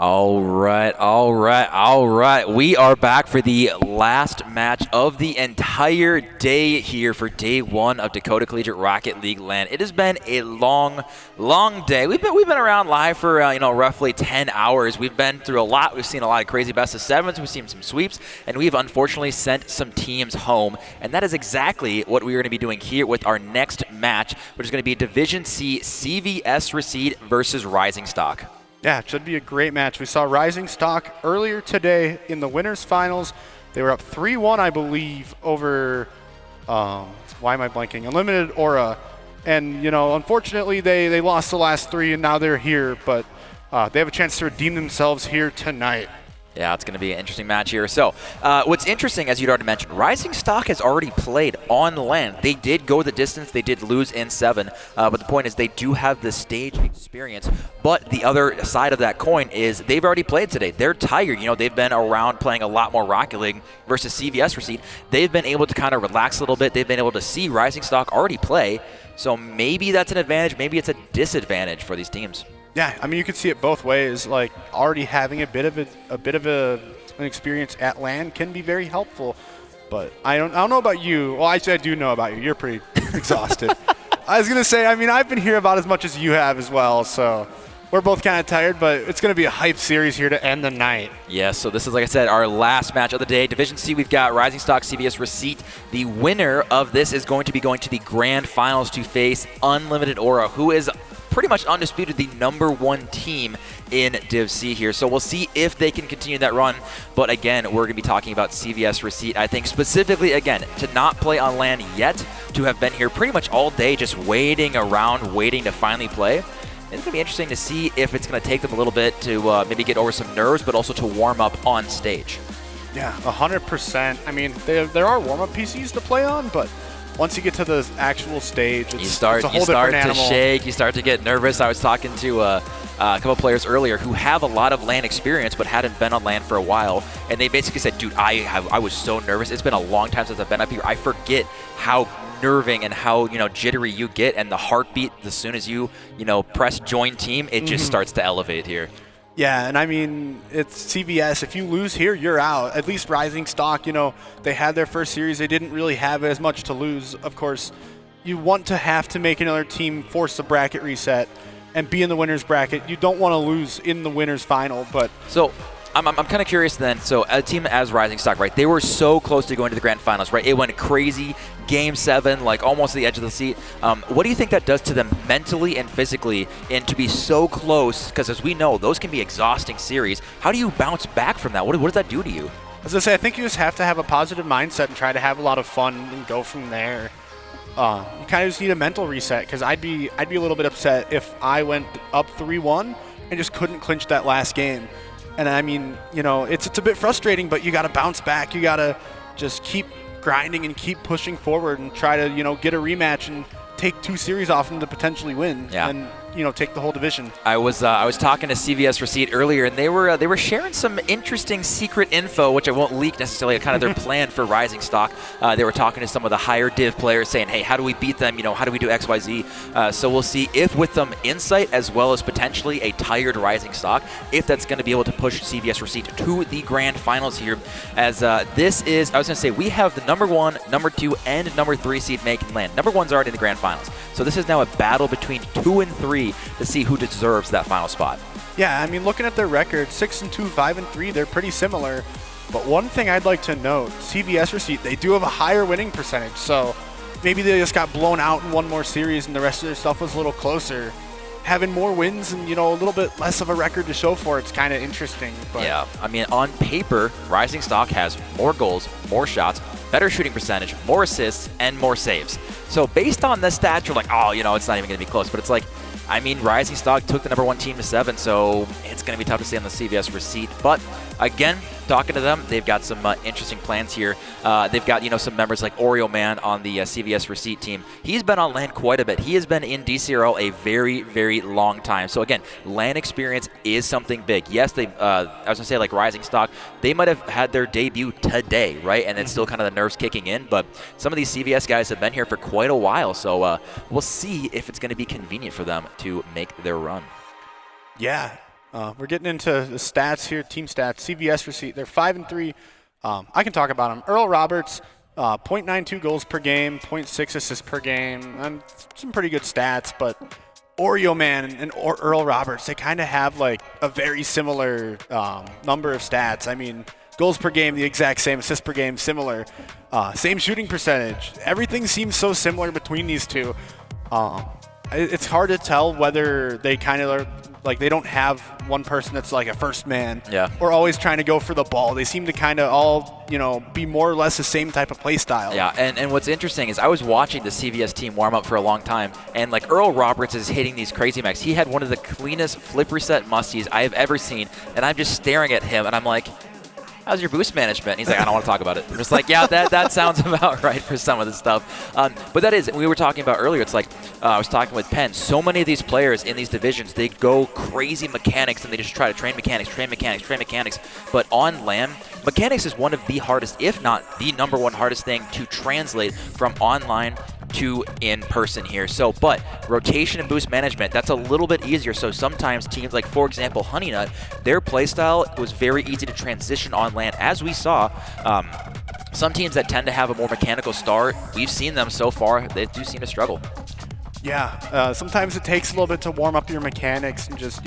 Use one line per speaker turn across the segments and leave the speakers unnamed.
All right. We are back for the last match of the entire day here for day one of Dakota Collegiate Rocket League LAN. It has been a long day. We've been around live for roughly 10 hours. We've been through a lot. We've seen a lot of crazy best of sevens. We've seen some sweeps, and we've unfortunately sent some teams home. And that is exactly what we are going to be doing here with our next match, which is going to be Division C CVS Receipt versus Rising Stalk.
Yeah, it should be a great match. We saw Rising Stalk earlier today in the winners finals. They were up 3-1, I believe, over, why am I blanking? Unlimited Aura. And, unfortunately, they lost the last three, and now they're here. But they have a chance to redeem themselves here tonight.
Yeah, it's going to be an interesting match here. So, what's interesting, as you'd already mentioned, Rising Stalk has already played on LAN. They did go the distance. They did lose in 7. But the point is they do have the stage experience. But the other side of that coin is they've already played today. They're tired. They've been around playing a lot more Rocket League versus CVS Receipt. They've been able to kind of relax a little bit. They've been able to see Rising Stalk already play. So maybe that's an advantage. Maybe it's a disadvantage for these teams.
Yeah, I mean, you can see it both ways. Like, already having a bit of an experience at LAN can be very helpful. But I don't know about you. Well, actually, I do know about you. You're pretty exhausted. I was gonna say, I mean, I've been here about as much as you have as well. So we're both kind of tired, but it's gonna be a hype series here to end the night.
Yes, so this is, like I said, our last match of the day. Division C, we've got Rising Stalk, CVS Receipt. The winner of this is going to be going to the grand finals to face Unlimited Aura, who is pretty much undisputed the #1 team in Div C here. So we'll see if they can continue that run. But again, we're going to be talking about CVS Receipt. I think specifically, again, to not play on LAN yet, to have been here pretty much all day just waiting around, waiting to finally play. It's going to be interesting to see if it's going to take them a little bit to maybe get over some nerves, but also to warm up on stage.
Yeah, 100%. I mean, there are warm-up PCs to play on, but once you get to the actual stage, it's a whole different animal.
To shake, you start to get nervous. I was talking to a couple players earlier who have a lot of LAN experience but hadn't been on LAN for a while, and they basically said, dude, I was so nervous. It's been a long time since I've been up here. I forget how nerving and how jittery you get, and the heartbeat as soon as you press join team, it just starts to elevate here.
Yeah, and I mean, it's CVS. If you lose here, you're out. At least Rising Stalk, they had their first series. They didn't really have as much to lose. Of course, you want to have to make another team force the bracket reset and be in the winner's bracket. You don't want to lose in the winner's final. But
so I'm kind of curious then. So a team as Rising Stalk, right? They were so close to going to the grand finals, right? It went crazy. Game 7, like almost to the edge of the seat. What do you think that does to them mentally and physically, and to be so close? Because as we know, those can be exhausting series. How do you bounce back from that? What does that do to you?
As I say, I think you just have to have a positive mindset and try to have a lot of fun and go from there. You kind of just need a mental reset, because I'd be a little bit upset if I went up 3-1 and just couldn't clinch that last game. And I mean, it's a bit frustrating, but you got to bounce back. You got to just keep grinding and keep pushing forward and try to, get a rematch and take 2 series off them to potentially win.
Yeah.
And take the whole division.
I was talking to CVS Receipt earlier, and they were sharing some interesting secret info, which I won't leak necessarily, kind of their plan for Rising Stalk. They were talking to some of the higher div players, saying, hey, how do we beat them? How do we do X, Y, Z? So we'll see if with them insight, as well as potentially a tired Rising Stalk, if that's going to be able to push CVS Receipt to the grand finals here. As this is, I was going to say, we have the #1, #2, and #3 seed making LAN. #1's already in the grand finals. So this is now a battle between 2 and 3 to see who deserves that final spot.
Yeah, I mean, looking at their record, 6-2, 5-3, they're pretty similar. But one thing I'd like to note, CVS Receipt, they do have a higher winning percentage. So maybe they just got blown out in one more series and the rest of their stuff was a little closer. Having more wins and, a little bit less of a record to show for it's kind of interesting. But
yeah, I mean, on paper, Rising Stalk has more goals, more shots, better shooting percentage, more assists, and more saves. So based on this stat, you're like, oh, it's not even going to be close. But it's like, I mean, Rising Stalk took the #1 team to 7, so it's going to be tough to stay on the CVS Receipt. But again, talking to them, they've got some interesting plans here. They've got some members like Oreo Man on the CVS Receipt team. He's been on LAN quite a bit. He has been in Dcrl a very, very long time. So again, LAN experience is something big. Yes, I was going to say, like Rising Stalk, they might have had their debut today, right? And it's still kind of the nerves kicking in. But some of these CVS guys have been here for quite a while. So we'll see if it's going to be convenient for them to make their run.
Yeah. We're getting into the stats here, team stats, CVS receipt. They're 5-3. I can talk about them. Earl Roberts, 0.92 goals per game, 0.6 assists per game. Some pretty good stats, but Oreo Man and Earl Roberts, they kind of have like a very similar number of stats. I mean, goals per game, the exact same. Assists per game, similar. Same shooting percentage. Everything seems so similar between these two. It's hard to tell whether they kind of are like they don't have one person that's like a first man or always trying to go for the ball. They seem to kind of all, be more or less the same type of play style.
Yeah, and what's interesting is I was watching the CVS team warm up for a long time, and like Earl Roberts is hitting these crazy max. He had one of the cleanest flip reset musties I have ever seen, and I'm just staring at him, and I'm like, how's your boost management? And he's like, I don't want to talk about it. I'm just like, yeah, that sounds about right for some of the stuff. But that is, we were talking about earlier, it's like, I was talking with Penn, so many of these players in these divisions, they go crazy mechanics and they just try to train mechanics. But on LAN, mechanics is one of the hardest, if not the number one hardest thing to translate from online to in person here. So, but rotation and boost management, that's a little bit easier. So sometimes teams like, for example, Honey Nut, their playstyle was very easy to transition on LAN. As we saw, some teams that tend to have a more mechanical start, we've seen them so far, they do seem to struggle.
Yeah, sometimes it takes a little bit to warm up your mechanics and just,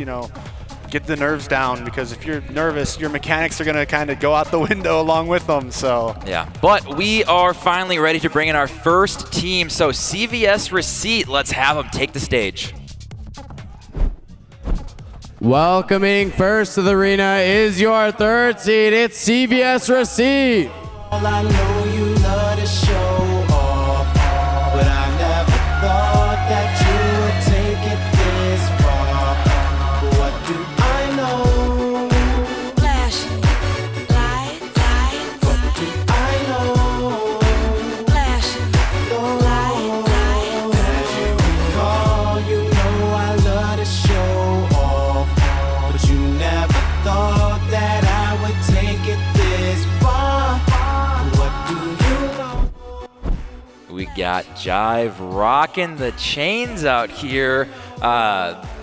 get the nerves down, because if you're nervous, your mechanics are going to kind of go out the window along with them. So
yeah, but we are finally ready to bring in our first team. So CVS Receipt, let's have them take the stage.
Welcoming first to the arena is your third seed. It's CVS Receipt.
All I know you love to show off, but I never thought that you would take it this far. But what do I know?
Flashing lights.
What do I know?
Flashing lights.
As you recall, you know I love to show off, but you never thought that I would take it this far. What do you know?
We got Jive rocking the chains out here.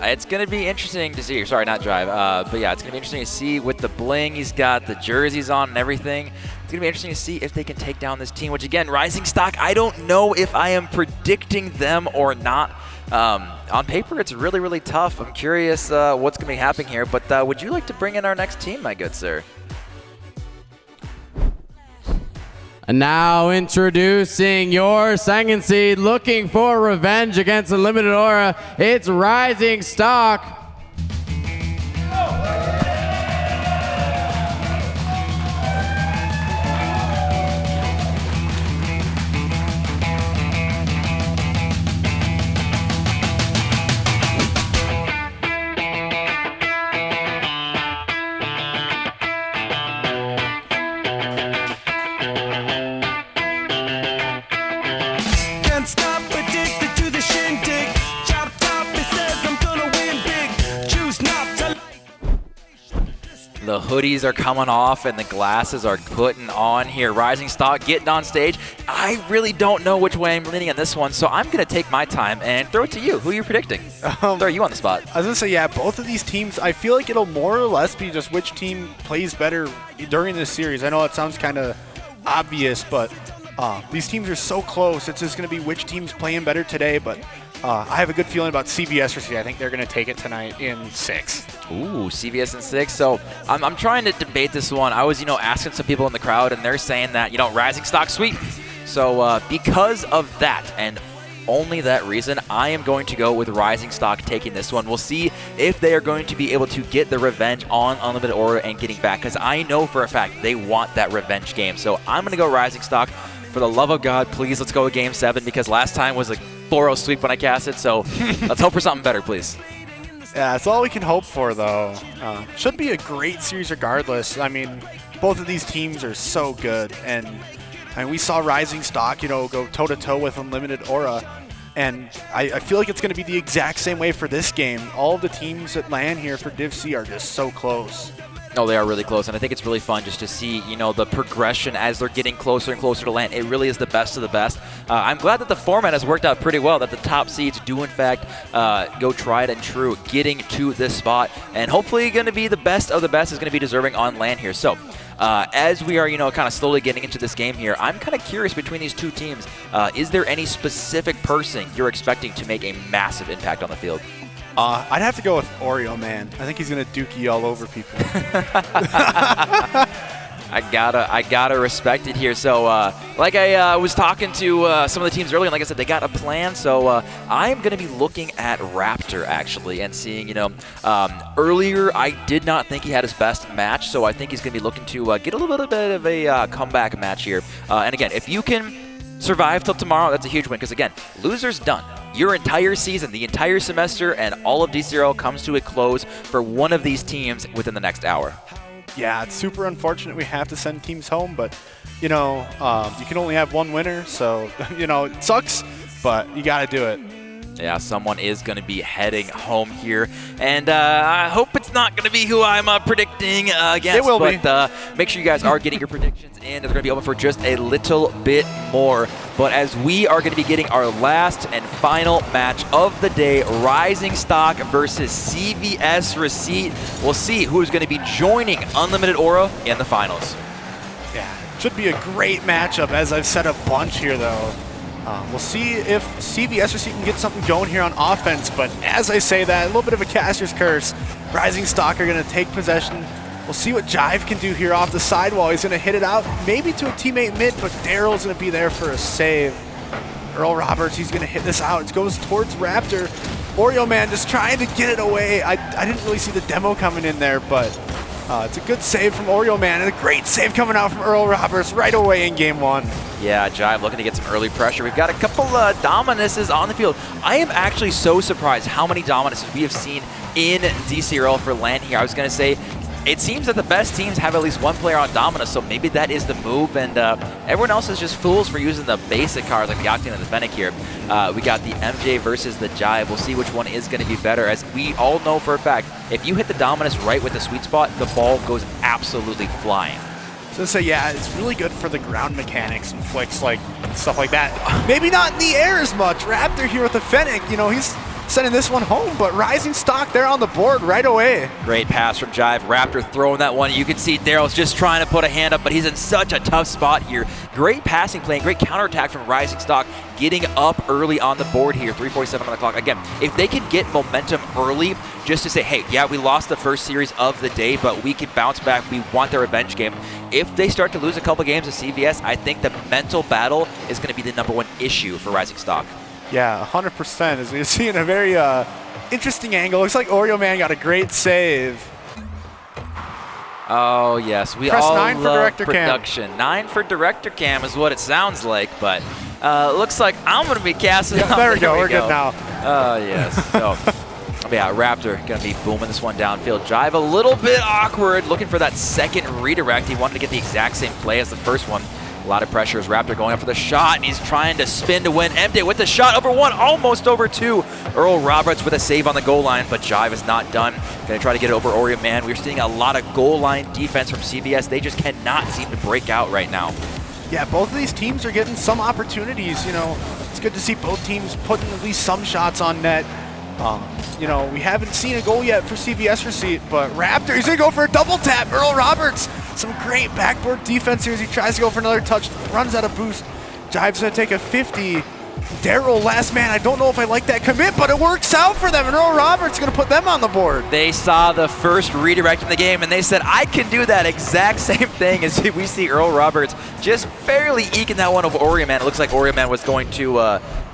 It's going to be interesting to see. Sorry, not Jive. But yeah, it's going to be interesting to see with the bling. He's got the jerseys on and everything. It's going to be interesting to see if they can take down this team, which again, Rising Stock, I don't know if I am predicting them or not. On paper, it's really, really tough. I'm curious what's going to be happening here. But would you like to bring in our next team, my good sir?
And now introducing your second seed, looking for revenge against Unlimited Aura. It's Rising Stock.
Can't stop, addicted to the shindig. Chop top, it says I'm gonna win big. Choose not to.
The hoodies are coming off and the glasses are putting on here. Rising Stock getting on stage. I really don't know which way I'm leaning on this one, so I'm going to take my time and throw it to you. Who are you predicting? Throw you on the spot.
I was going to say, yeah, both of these teams, I feel like it'll more or less be just which team plays better during this series. I know it sounds kind of obvious, but these teams are so close. It's just going to be which team's playing better today, but I have a good feeling about CVS Receipt. I think they're going to take it tonight in 6.
Ooh, CVS in 6. So I'm trying to debate this one. I was, asking some people in the crowd, and they're saying that, Rising Stock sweep. So because of that, and only that reason, I am going to go with Rising Stock taking this one. We'll see if they are going to be able to get the revenge on Unlimited Aura and getting back, because I know for a fact they want that revenge game. So I'm going to go Rising Stock. For the love of God, please, let's go with Game 7, because last time was a 4-0 sweep when I cast it, so let's hope for something better, please.
Yeah, that's all we can hope for, though. Should be a great series regardless. I mean, both of these teams are so good, and we saw Rising Stock, go toe-to-toe with Unlimited Aura, and I feel like it's going to be the exact same way for this game. All of the teams that land here for Div C are just so close.
Oh, they are really close, and I think it's really fun just to see, the progression as they're getting closer and closer to land. It really is the best of the best. I'm glad that the format has worked out pretty well, that the top seeds do, in fact, go tried and true, getting to this spot, and hopefully going to be the best of the best is going to be deserving on land here. So, as we are, kind of slowly getting into this game here, I'm kind of curious between these two teams, is there any specific person you're expecting to make a massive impact on the field?
I'd have to go with Oreo Man. I think he's gonna dookie all over people.
I gotta respect it here. So, like I was talking to some of the teams earlier, and like I said, they got a plan. So I'm gonna be looking at Raptor actually, and seeing, earlier I did not think he had his best match, so I think he's gonna be looking to get a little bit of a comeback match here. And again, if you can survive till tomorrow, that's a huge win, because again, loser's done. Your entire season, the entire semester, and all of Dcrl comes to a close for one of these teams within the next hour.
Yeah, it's super unfortunate we have to send teams home, but, you can only have one winner, so, it sucks, but you got to do it.
Yeah, someone is going to be heading home here, and I hope it's not going to be who I'm predicting against.
It will be.
Make sure you guys are getting your predictions in. They're going to be open for just a little bit more. But as we are going to be getting our last and final match of the day, Rising Stock versus CVS Receipt, we'll see who is going to be joining Unlimited Aura in the finals.
Yeah, should be a great matchup, as I've said a bunch here, though. We'll see if CVS Receipt can get something going here on offense, but as I say that, a little bit of a caster's curse. Rising Stock are going to take possession. We'll see what Jive can do here off the sidewall. He's going to hit it out, maybe to a teammate mid, but Dcrl's going to be there for a save. Earl Roberts, he's going to hit this out. It goes towards Raptor. Oreo Man just trying to get it away. I didn't really see the demo coming in there, but it's a good save from Oreo Man, and a great save coming out from Earl Roberts right away in game one.
Yeah, Jive looking to get some early pressure. We've got a couple Dominuses on the field. I am actually so surprised how many Dominuses we have seen in Dcrl for land here. I was going to say, it seems that the best teams have at least one player on Dominus, so maybe that is the move, and everyone else is just fools for using the basic cards like the Octane and the Fennec here. We got the MJ versus the Jive. We'll see which one is going to be better, as we all know for a fact, if you hit the Dominus right with the sweet spot, the ball goes absolutely flying.
So yeah, it's really good for the ground mechanics and flicks, like stuff like that. Maybe not in the air as much. Raptor here with the Fennec, he's sending this one home, but Rising Stock there on the board right away.
Great pass from Jive. Raptor throwing that one. You can see Daryl's just trying to put a hand up, but he's in such a tough spot here. Great passing play, great counterattack from Rising Stock, getting up early on the board here. 3:47 on the clock. Again, if they can get momentum early, just to say, hey, yeah, we lost the first series of the day, but we can bounce back. We want the revenge game. If they start to lose a couple games to CVS, I think the mental battle is going to be the #1 issue for Rising Stock.
Yeah, 100%. As we're seeing a very interesting angle. Looks like Oreo Man got a great save.
Oh, yes. We
Press
all
9 for
love
Director
production. Cam. 9 for Director Cam is what it sounds like, but looks like I'm going to be casting out.
There we go. We're good now.
Oh, yes. So, yeah, Raptor going to be booming this one downfield. Jive a little bit awkward, looking for that second redirect. He wanted to get the exact same play as the first one. A lot of pressure as Raptor going up for the shot, and he's trying to spin to win. MJ with the shot over one, almost over two. Earl Roberts with a save on the goal line, but Jive is not done. Going to try to get it over Oreo Man. We're seeing a lot of goal line defense from CVS. They just cannot seem to break out right now.
Yeah, both of these teams are getting some opportunities. It's good to see both teams putting at least some shots on net. We haven't seen a goal yet for CVS Receipt, but Raptor, he's going to go for a double tap. Earl Roberts, some great backboard defense here as he tries to go for another touch, runs out of boost. Jive's going to take a 50. Dcrl, last man. I don't know if I like that commit, but it works out for them, and Earl Roberts going to put them on the board.
They saw the first redirect in the game, and they said, I can do that exact same thing as we see Earl Roberts just barely eking that one over Oreo Man. It looks like Oreo Man was going to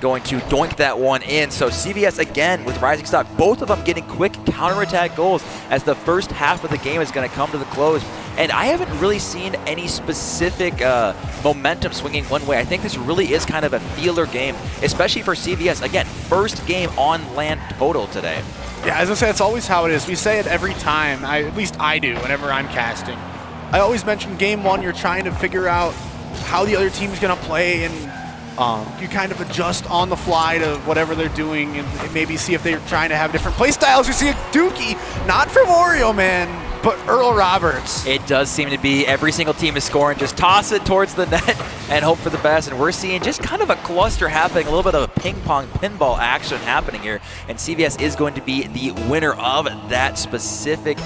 doink that one in. So CVS again with Rising Stock, both of them getting quick counterattack goals as the first half of the game is going to come to the close. And I haven't really seen any specific momentum swinging one way. I think this really is kind of a feeler game, especially for CVS. Again, first game on land total today.
Yeah, as I say, it's always how it is. We say it every time, at least I do, whenever I'm casting. I always mention game one, you're trying to figure out how the other team's going to play, and you kind of adjust on the fly to whatever they're doing and maybe see if they're trying to have different play styles. You see a dookie, not from Oreo Man. but Earl Roberts.
It does seem to be every single team is scoring. Just toss it towards the net and hope for the best. And we're seeing just kind of a cluster happening, a little bit of a ping pong pinball action happening here. And CVS is going to be the winner of that specific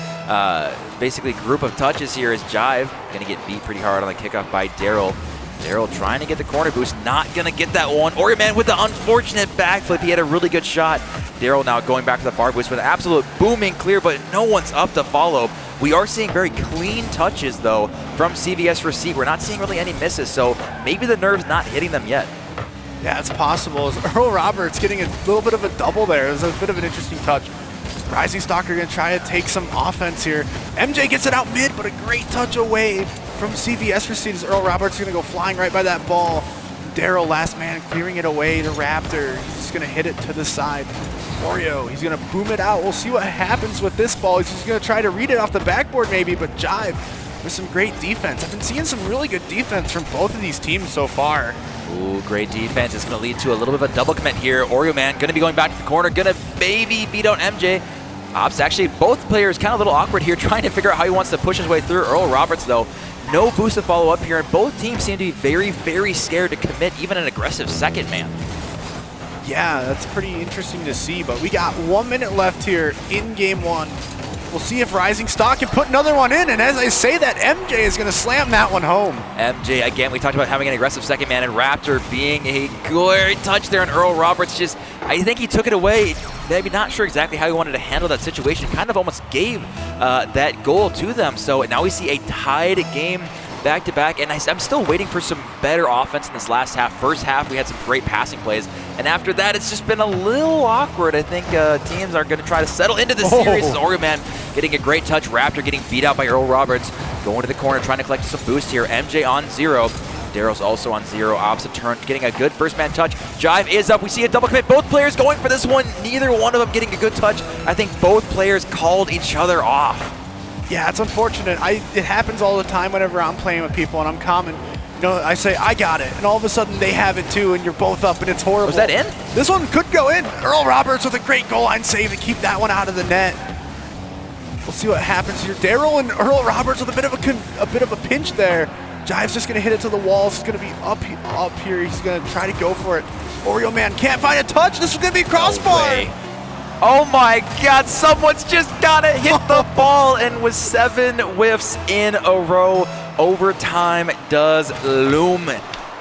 basically group of touches here as Jive going to get beat pretty hard on the kickoff by Dcrl. Dcrl trying to get the corner boost, not going to get that one. Oreo Man with the unfortunate backflip. He had a really good shot. Dcrl now going back to the far boost with an absolute booming clear, but no one's up to follow. We are seeing very clean touches, though, from CVS Receipt. We're not seeing really any misses, so maybe the nerve's not hitting them yet.
Yeah, it's possible. Earl Roberts getting a little bit of a double there. It was a bit of an interesting touch. Rising Stalker going to try to take some offense here. MJ gets it out mid, but a great touch away from CVS Receipt as Earl Roberts is going to go flying right by that ball. Dcrl, last man, clearing it away to Raptor. He's just going to hit it to the side. Oreo, he's going to boom it out. We'll see what happens with this ball. He's just going to try to read it off the backboard maybe, but Jive with some great defense. I've been seeing some really good defense from both of these teams so far.
Ooh, great defense. It's going to lead to a little bit of a double commit here. Oreo Man going to be going back to the corner, going to baby beat out MJ. Ops, actually, both players kind of a little awkward here, trying to figure out how he wants to push his way through. Earl Roberts, though, no boost to follow up here, and both teams seem to be very, very scared to commit even an aggressive second man.
Yeah, that's pretty interesting to see, but we got 1 minute left here in game one. We'll see if Rising Stalk can put another one in, and as I say that, MJ is going to slam that one home.
MJ, again, we talked about having an aggressive second man, and Raptor being a great touch there, and Earl Roberts just, I think he took it away. Maybe not sure exactly how he wanted to handle that situation. Kind of almost gave that goal to them. So now we see a tied game back-to-back, and I'm still waiting for some better offense in this last half. First half, we had some great passing plays, and after that, it's just been a little awkward. I think teams are going to try to settle into the series. As Oreo Man getting a great touch. Raptor getting beat out by Earl Roberts. Going to the corner, trying to collect some boost here. MJ on 0. Dcrl's also on 0, opposite turn, getting a good first man touch. Jive is up, we see a double commit. Both players going for this one, neither one of them getting a good touch. I think both players called each other off.
Yeah, it's unfortunate. It happens all the time whenever I'm playing with people and I'm common. You know, I say, I got it, and all of a sudden they have it too, and you're both up, and it's horrible.
Was that in?
This one could go in. Earl Roberts with a great goal line save to keep that one out of the net. We'll see what happens here. Dcrl and Earl Roberts with a bit of a pinch there. Jive's just going to hit it to the walls. He's going to be up here. He's going to try to go for it. Oreo Man can't find a touch. This is going to be a crossbar.
No, oh my God, someone's just got to hit the ball, and with 7 whiffs in a row, overtime does loom.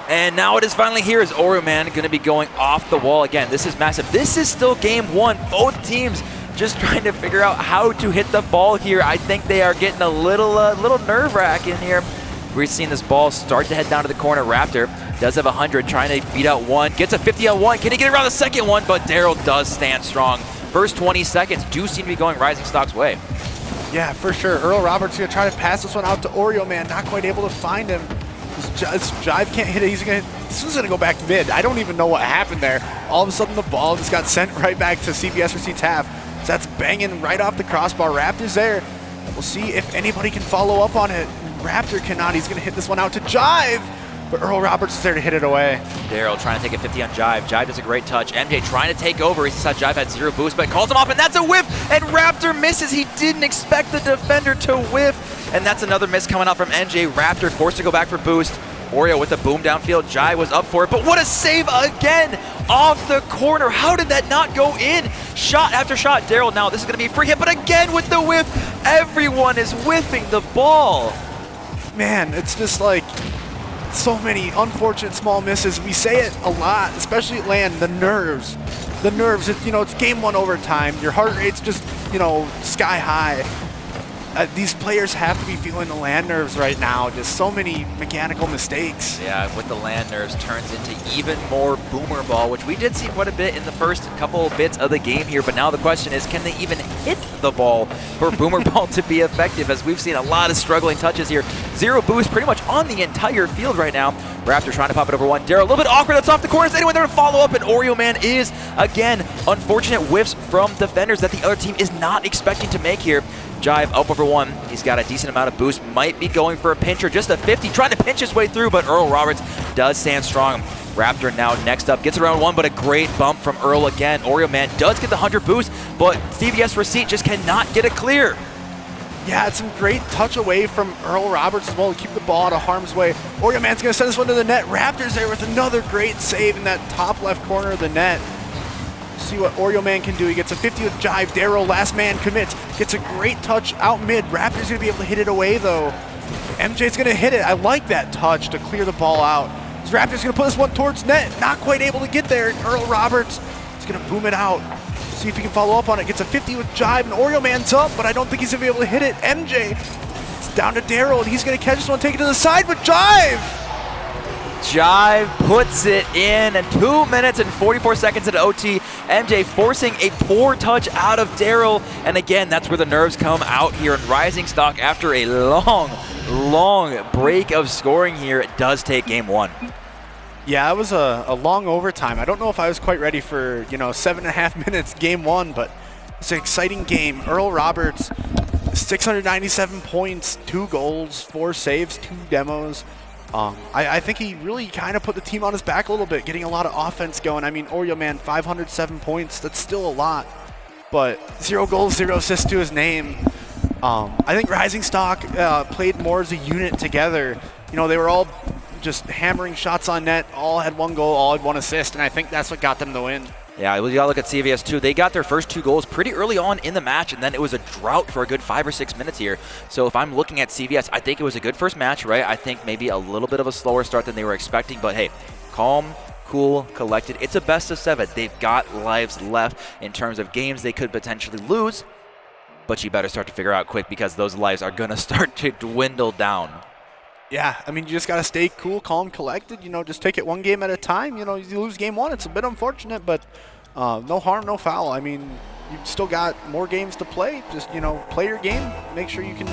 And now it is finally here as Oreo Man going to be going off the wall again. This is massive. This is still game one. Both teams just trying to figure out how to hit the ball here. I think they are getting a little nerve-wracking here. We're seeing this ball start to head down to the corner. Raptor does have 100, trying to beat out one. Gets a 50 on one. Can he get around the second one? But Dcrl does stand strong. First 20 seconds do seem to be going Rising Stock's way.
Yeah, for sure. Earl Roberts going to try to pass this one out to Oreo Man. Not quite able to find him. This Jive can't hit it. This is going to go back mid. I don't even know what happened there. All of a sudden, the ball just got sent right back to CVS Receipt's half. So that's banging right off the crossbar. Raptor's there. We'll see if anybody can follow up on it. Raptor cannot. He's going to hit this one out to Jive, but Earl Roberts is there to hit it away.
Dcrl trying to take a 50 on Jive. Jive does a great touch. MJ trying to take over. He saw Jive had 0 boost, but calls him off, and that's a whiff, and Raptor misses. He didn't expect the defender to whiff, and that's another miss coming out from MJ. Raptor forced to go back for boost. Oreo with the boom downfield. Jive was up for it, but what a save again off the corner. How did that not go in? Shot after shot. Dcrl now, this is going to be a free hit, but again with the whiff. Everyone is whiffing the ball.
Man, it's just like so many unfortunate small misses. We say it a lot, especially at LAN, the nerves. The nerves, it's game one overtime. Your heart rate's just, sky high. These players have to be feeling the LAN nerves right now. Just so many mechanical mistakes.
Yeah, with the LAN nerves turns into even more boomer ball, which we did see quite a bit in the first couple bits of the game here. But now the question is, can they even hit the ball for boomer ball to be effective? As we've seen a lot of struggling touches here. 0 boost pretty much on the entire field right now. Raptor trying to pop it over one. Dcrl a little bit awkward. That's off the corner. Is anyone there to follow up? And Oreo Man is, again, unfortunate whiffs from defenders that the other team is not expecting to make here. Jive up over one. He's got a decent amount of boost. Might be going for a pinch or just a 50. Trying to pinch his way through, but Earl Roberts does stand strong. Raptor now next up. Gets around one, but a great bump from Earl again. Oreo Man does get the 100 boost, but CVS Receipt just cannot get it clear.
Yeah, it's some great touch away from Earl Roberts as well to keep the ball out of harm's way. Oreo Man's going to send this one to the net. Raptors there with another great save in that top left corner of the net. See what Oreo Man can do. He gets a 50 with Jive. Dcrl, last man commits. Gets a great touch out mid. Raptors going to be able to hit it away though. MJ's going to hit it. I like that touch to clear the ball out. So Raptors going to put this one towards net. Not quite able to get there. Earl Roberts is going to boom it out. See if he can follow up on it. Gets a 50 with Jive, and Oreo Man's up, but I don't think he's gonna be able to hit it. MJ, it's down to Dcrl, and he's gonna catch this one, take it to the side with Jive.
Jive puts it in, and 2 minutes and 44 seconds into OT. MJ forcing a poor touch out of Dcrl, and again, that's where the nerves come out here. And Rising Stalk, after a long break of scoring here, does take game one.
Yeah, it was a long overtime. I don't know if I was quite ready for 7.5 minutes game one, but it's an exciting game. Earl Roberts, 697 points, 2 goals, 4 saves, 2 demos. I think he really kind of put the team on his back a little bit, getting a lot of offense going. I mean, Oreo Man, 507 points. That's still a lot, but 0 goals, 0 assists to his name. I think Rising Stalk played more as a unit together. They were all just hammering shots on net, all had 1 goal, all had 1 assist, and I think that's what got them the win.
Yeah, you gotta look at CVS too. They got their first 2 goals pretty early on in the match, and then it was a drought for a good 5 or 6 minutes here. So if I'm looking at CVS, I think it was a good first match, right? I think maybe a little bit of a slower start than they were expecting, but hey, calm, cool, collected. It's a best of 7. They've got lives left in terms of games they could potentially lose, but you better start to figure out quick because those lives are gonna start to dwindle down.
Yeah, I mean, you just got to stay cool, calm, collected. Just take it 1 game at a time. You lose game 1, it's a bit unfortunate, but no harm, no foul. I mean, you've still got more games to play. Just, play your game. Make sure you can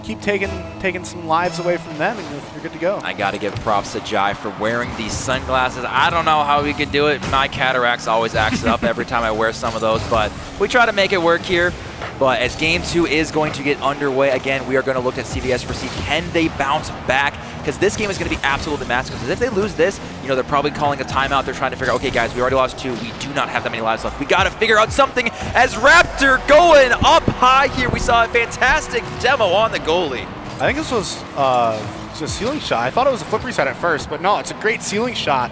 keep taking some lives away from them, and you're good to go.
I got to give props to Jai for wearing these sunglasses. I don't know how we could do it. My cataracts always acts up every time I wear some of those, but we try to make it work here. But as game 2 is going to get underway, again, we are going to look at CVS for see, can they bounce back? Because this game is going to be absolutely massive. Because if they lose this, they're probably calling a timeout. They're trying to figure out, okay, guys, we already lost 2. We do not have that many lives left. We got to figure out something as Raptor going up high here. We saw a fantastic demo on the goalie.
I think this was a ceiling shot. I thought it was a flip reset at first, but no, it's a great ceiling shot.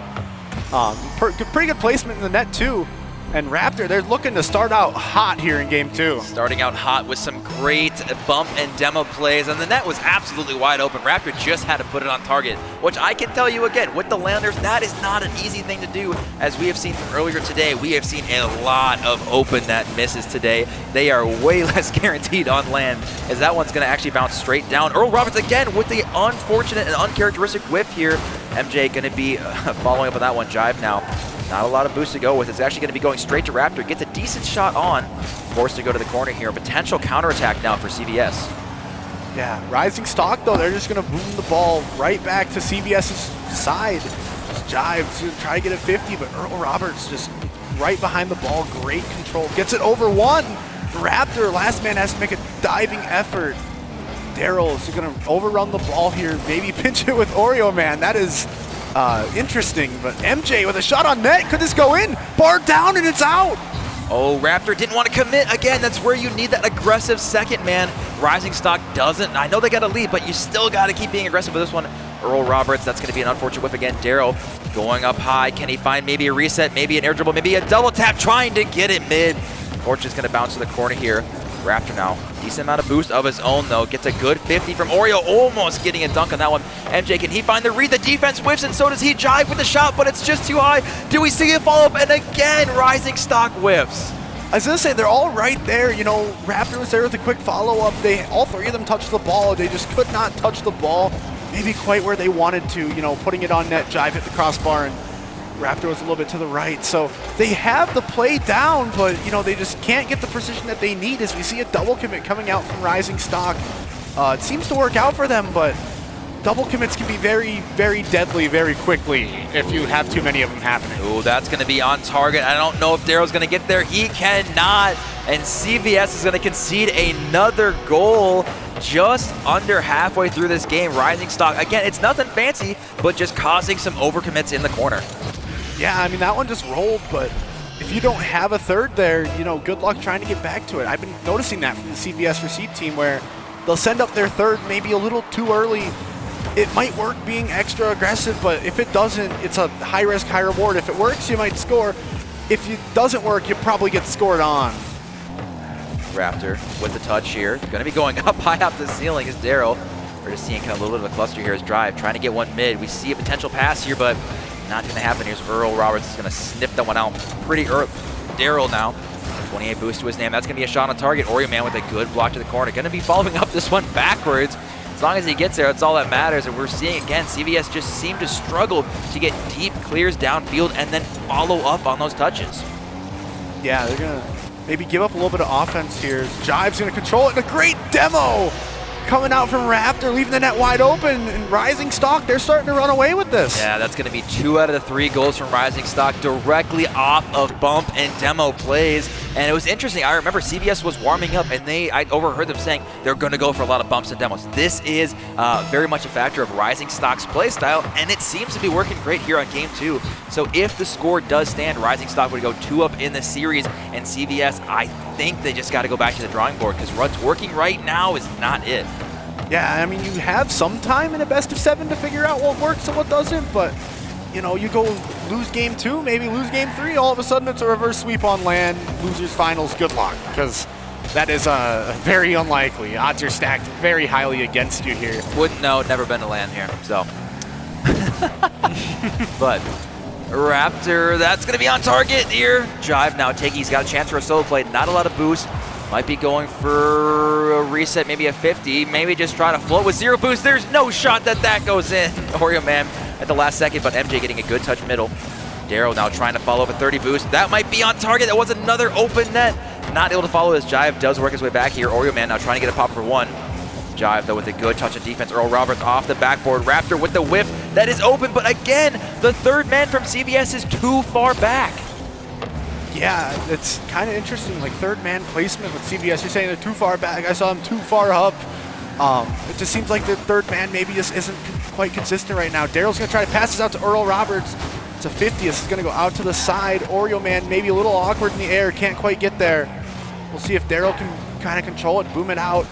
Pretty good placement in the net, too. And Raptor, they're looking to start out hot here in game 2.
Starting out hot with some great bump and demo plays, and the net was absolutely wide open. Raptor just had to put it on target, which I can tell you again, with the landers, that is not an easy thing to do. As we have seen from earlier today, we have seen a lot of open net misses today. They are way less guaranteed on land, as that one's going to actually bounce straight down. Earl Roberts again with the unfortunate and uncharacteristic whiff here. MJ going to be following up on that one. Jive now. Not a lot of boost to go with. It's actually going to be going straight to Raptor. Gets a decent shot on. Forced to go to the corner here. Potential counterattack now for CVS.
Yeah, Rising Stalk, though, they're just going to boom the ball right back to CVS's side. Just Jives to try to get a 50, but Earl Roberts just right behind the ball. Great control. Gets it over 1. Raptor, last man, has to make a diving effort. Dcrl is going to overrun the ball here. Maybe pinch it with Oreo Man. That is interesting, but MJ with a shot on net. Could this go in? Bar down and it's out.
Oh, Raptor didn't want to commit. Again, that's where you need that aggressive second man. Rising Stalk doesn't. I know they got a lead, but you still got to keep being aggressive with this one. Earl Roberts, that's going to be an unfortunate whip again. Dcrl going up high. Can he find maybe a reset, maybe an air dribble, maybe a double tap, trying to get it mid. Fortune's going to bounce to the corner here. Raptor now, decent amount of boost of his own though. Gets a good 50 from Oreo, almost getting a dunk on that one. MJ, can he find the read? The defense whiffs, and so does he. Jive with the shot, but it's just too high. Do we see a follow-up? And again, Rising Stalk whiffs.
I was going to say, they're all right there. Raptor was there with a quick follow-up. All 3 of them touched the ball. They just could not touch the ball maybe quite where they wanted to. Putting it on net, Jive hit the crossbar, and Raptor was a little bit to the right. So they have the play down, but, they just can't get the precision that they need as we see a double commit coming out from Rising Stalk. It seems to work out for them, but double commits can be very, very deadly very quickly if you have too many of them happening.
Ooh, that's going to be on target. I don't know if Dcrl's going to get there. He cannot. And CVS is going to concede another goal just under halfway through this game. Rising Stalk, again, it's nothing fancy, but just causing some overcommits in the corner.
Yeah, I mean, that one just rolled, but if you don't have a third there, good luck trying to get back to it. I've been noticing that from the CVS receipt team where They'll send up their third maybe a little too early. It might work being extra aggressive, but if it doesn't, it's a high risk, high reward. If it works, you might score. If it doesn't work, you probably get scored on.
Raptor with the touch here. Going to be going up high up the ceiling is Dcrl. We're just seeing kind of a little bit of a cluster here as Drive trying to get one mid. We see a potential pass here, but not going to happen. Here's Earl Roberts is going to snip that one out pretty early. Dcrl now. 28 boost to his name. That's going to be a shot on target. Oreo Man with a good block to the corner. Going to be following up this one backwards. As long as he gets there, that's all that matters. And we're seeing, again, CVS just seem to struggle to get deep clears downfield and then follow up on those touches.
Yeah, they're going to maybe give up a little bit of offense here. Jive's going to control it. And a great demo coming out from Raptor, leaving the net wide open. And Rising Stalk, they're starting to run away with this.
Yeah, that's going to be 2 out of the 3 goals from Rising Stalk directly off of bump and demo plays. And it was interesting. I remember CVS was warming up, and I overheard them saying they're going to go for a lot of bumps and demos. This is very much a factor of Rising Stock's play style, and it seems to be working great here on Game 2. So if the score does stand, Rising Stock would go 2-up in the series, and CVS, I think they just got to go back to the drawing board because what's working right now is not it.
Yeah, I mean, you have some time in a best of 7 to figure out what works and what doesn't, but you know, you go lose Game 2, maybe lose Game 3, all of a sudden it's a reverse sweep on land, losers finals, good luck, because that is very unlikely. Odds are stacked very highly against you here.
Wouldn't know, never been to land here, so. But Raptor, that's gonna be on target here. Jive now taking, he's got a chance for a solo play, not a lot of boost. Might be going for a reset, maybe a 50, maybe just try to float with 0 boost. There's no shot that goes in. Oreo Man at the last second, but MJ getting a good touch middle. Dcrl now trying to follow up a 30 boost. That might be on target. That was another open net. Not able to follow as Jive does work his way back here. Oreo Man now trying to get a pop for 1. Jive, though, with a good touch of defense. Earl Roberts off the backboard. Raptor with the whiff. That is open, but again, the third man from CVS is too far back.
Yeah, it's kind of interesting, like third man placement with CVS. You're saying they're too far back. I saw them too far up. It just seems like the third man maybe just isn't quite consistent right now. Daryl's going to try to pass this out to Earl Roberts. It's a 50. This is going to go out to the side. Oreo Man maybe a little awkward in the air. Can't quite get there. We'll see if Dcrl can kind of control it, boom it out.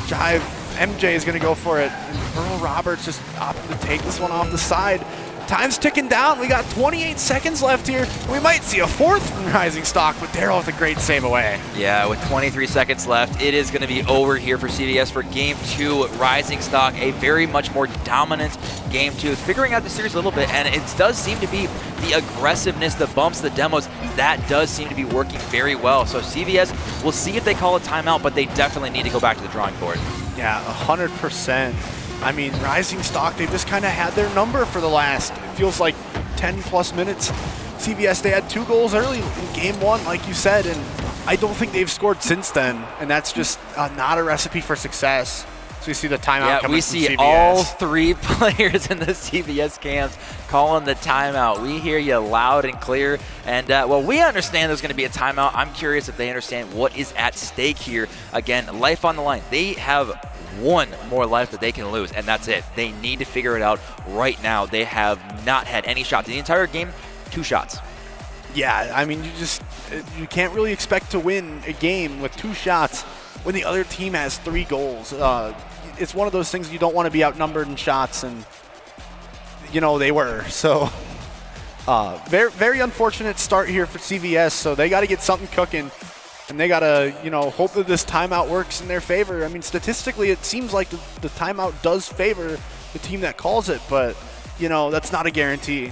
Jive, MJ is going to go for it. And Earl Roberts just opting to take this one off the side. Time's ticking down. We got 28 seconds left here. We might see a 4th from Rising Stock, but Dcrl with a great save away.
Yeah, with 23 seconds left, it is going to be over here for CVS for Game 2. Rising Stock, a very much more dominant Game 2, figuring out the series a little bit, and it does seem to be the aggressiveness, the bumps, the demos, that does seem to be working very well. So CVS, we'll see if they call a timeout, but they definitely need to go back to the drawing board.
Yeah, 100%. I mean, Rising Stock, they've just kind of had their number for the last, it feels like 10 plus minutes. CVS, they had 2 goals early in Game 1, like you said, and I don't think they've scored since then, and that's just not a recipe for success. So we see the timeout coming from CVS.
We see all 3 players in the CVS camps calling the timeout. We hear you loud and clear, and well, we understand there's going to be a timeout. I'm curious if they understand what is at stake here. Again, life on the line. They have 1 more life that they can lose, and that's it. They need to figure it out right now. They have not had any shots. In the entire game, 2 shots.
Yeah, I mean, you can't really expect to win a game with 2 shots when the other team has 3 goals. It's one of those things you don't want to be outnumbered in shots, and you know they were. So very, very unfortunate start here for CVS. So they got to get something cooking. And they got to, hope that this timeout works in their favor. I mean, statistically, it seems like the timeout does favor the team that calls it, but, that's not a guarantee.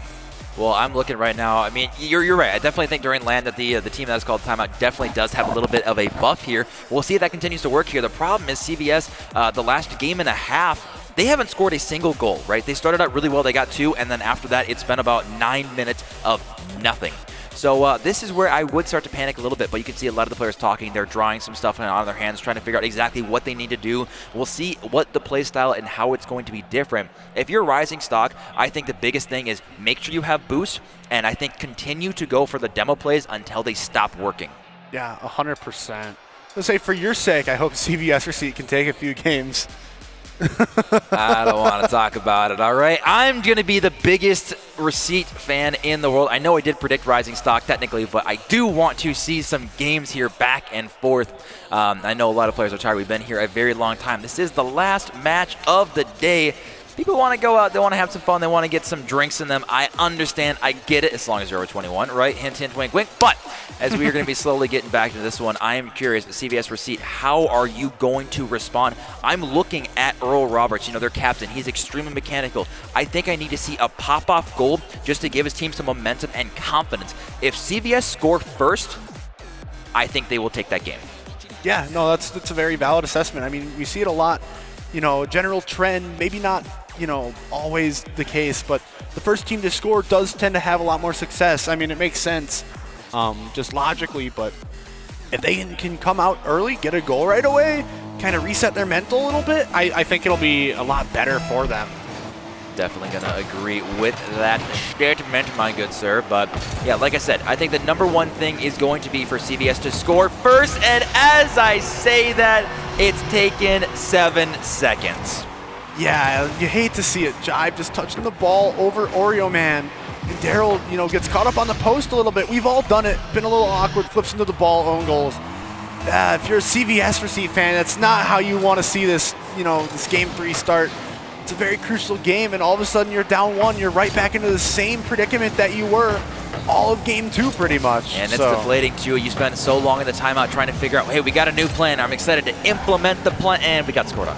Well, I'm looking right now. I mean, you're right. I definitely think during land that the team that is called timeout definitely does have a little bit of a buff here. We'll see if that continues to work here. The problem is CVS, the last game and a half, they haven't scored a single goal, right? They started out really well. They got 2, and then after that, it's been about 9 minutes of nothing. So this is where I would start to panic a little bit, but you can see a lot of the players talking. They're drawing some stuff on their hands, trying to figure out exactly what they need to do. We'll see what the play style and how it's going to be different. If you're Rising Stock, I think the biggest thing is make sure you have boost, and I think continue to go for the demo plays until they stop working.
Yeah, 100%. Let's say for your sake, I hope CVS Receipt can take a few games.
I don't want to talk about it, all right? I'm going to be the biggest Receipt fan in the world. I know I did predict Rising Stock technically, but I do want to see some games here back and forth. I know a lot of players are tired. We've been here a very long time. This is the last match of the day. People want to go out, they want to have some fun, they want to get some drinks in them. I understand, I get it, as long as you're over 21, right? Hint, hint, wink, wink. But as we are going to be slowly getting back to this one, I am curious, CVS Receipt, how are you going to respond? I'm looking at Earl Roberts, their captain. He's extremely mechanical. I think I need to see a pop-off goal just to give his team some momentum and confidence. If CVS score first, I think they will take that game.
Yeah, no, that's a very valid assessment. I mean, we see it a lot. General trend, maybe not always the case, but the first team to score does tend to have a lot more success. I mean, it makes sense just logically, but if they can come out early, get a goal right away, kind of reset their mental a little bit, I think it'll be a lot better for them.
Definitely going to agree with that statement, my good sir. But yeah, like I said, I think the number one thing is going to be for CVS to score first. And as I say that, it's taken 7 seconds.
Yeah, you hate to see it. Jive just touching the ball over Oreo Man. And Daryl, gets caught up on the post a little bit. We've all done it. Been a little awkward. Flips into the ball, own goals. If you're a CVS Receipt fan, that's not how you want to see this, this game 3 start. It's a very crucial game, and all of a sudden you're down 1. You're right back into the same predicament that you were all of game 2 pretty much.
And it's deflating too. You spent so long in the timeout trying to figure out, hey, we got a new plan. I'm excited to implement the plan, and we got scored on.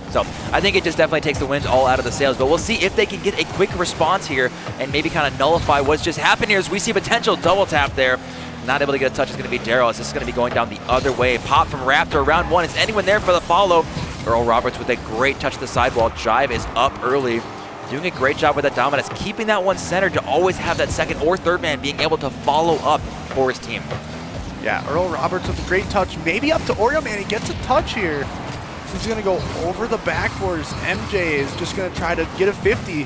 So I think it just definitely takes the wins all out of the sails, but we'll see if they can get a quick response here and maybe kind of nullify what's just happened here as we see potential double tap there. Not able to get a touch is going to be Dcrl. This is going to be going down the other way. Pop from Raptor, round 1. Is anyone there for the follow? Earl Roberts with a great touch to the sidewall. Jive is up early. Doing a great job with that dominance. Keeping that one centered to always have that second or third man being able to follow up for his team.
Yeah, Earl Roberts with a great touch. Maybe up to Oreo Man. He gets a touch here. He's going to go over the backboards. MJ is just going to try to get a 50.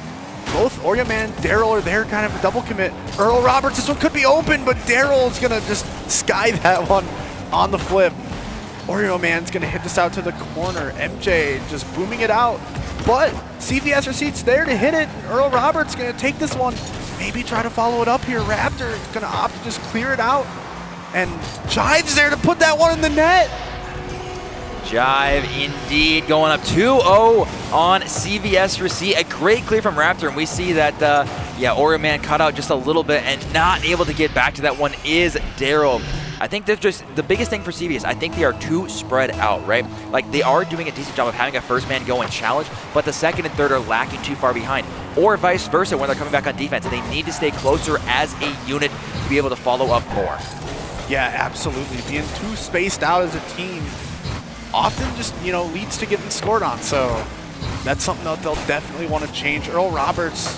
Both Oreo Man and Dcrl are there, kind of a double commit. Earl Roberts, this one could be open, but Dcrl is going to just sky that one on the flip. Oreo Man's going to hit this out to the corner. MJ just booming it out. But CVS Receipt's there to hit it. Earl Roberts going to take this one. Maybe try to follow it up here. Raptor is going to opt to just clear it out. And Jive's there to put that one in the net.
Jive indeed going up 2-0 on CVS Receipt. A great clear from Raptor, and we see that, Oreo Man cut out just a little bit and not able to get back to that one is Dcrl. I think that's just the biggest thing for CVS. I think they are too spread out, right? Like, they are doing a decent job of having a first man go and challenge, but the second and third are lacking too far behind. Or vice versa when they're coming back on defense. They need to stay closer as a unit to be able to follow up more.
Yeah, absolutely. Being too spaced out as a team often just, leads to getting scored on. So that's something that they'll definitely want to change. Earl Roberts,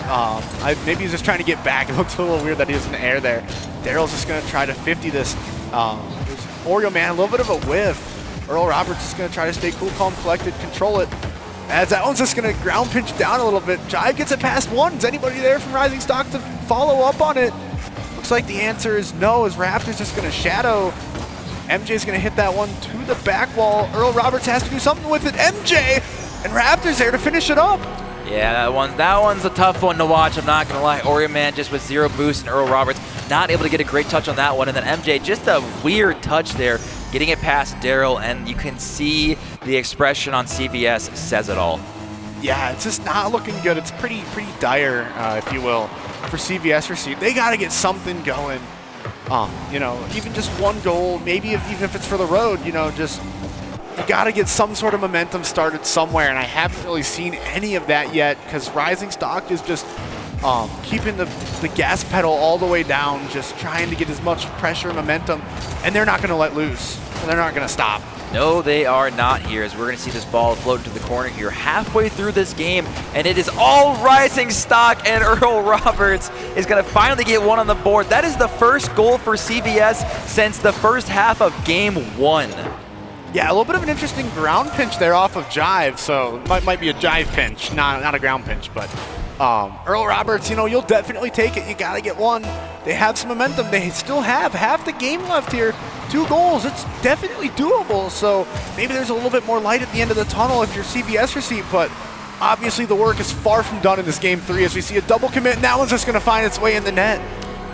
maybe he's just trying to get back. It looks a little weird that he was in the air there. Dcrl's just going to try to 50 this. Oreo Man, a little bit of a whiff. Earl Roberts is going to try to stay cool, calm, collected, control it. As that one's just going to ground pinch down a little bit. Jive gets it past 1. Is anybody there from Rising Stock to follow up on it? Looks like the answer is no, as Raptor's just going to shadow. MJ's going to hit that one to the back wall. Earl Roberts has to do something with it. MJ! And Raptor's there to finish it up.
Yeah, that one's a tough one to watch. I'm not going to lie. Oreo Man just with 0 boost, and Earl Roberts not able to get a great touch on that one. And then MJ, just a weird touch there, getting it past Dcrl, and you can see the expression on CVS says it all.
Yeah, it's just not looking good. It's pretty dire, if you will, for CVS Receipt. They got to get something going. Even just one goal, maybe even if it's for the road, just you got to get some sort of momentum started somewhere, and I haven't really seen any of that yet because Rising Stock is just keeping the gas pedal all the way down, just trying to get as much pressure and momentum, and they're not going to let loose, and they're not going to stop.
No, they are not here, as we're going to see this ball float into the corner here halfway through this game, and it is all Rising Stock, and Earl Roberts is going to finally get one on the board. That is the first goal for CVS since the first half of game 1.
Yeah, a little bit of an interesting ground pinch there off of Jive, so it might be a Jive pinch, not a ground pinch, but Earl Roberts, you'll definitely take it. You got to get one. They have some momentum. They still have half the game left here. 2 goals, it's definitely doable. So maybe there's a little bit more light at the end of the tunnel if you're CVS Receipt, but obviously the work is far from done in this game 3 as we see a double commit, and that one's just going to find its way in the net.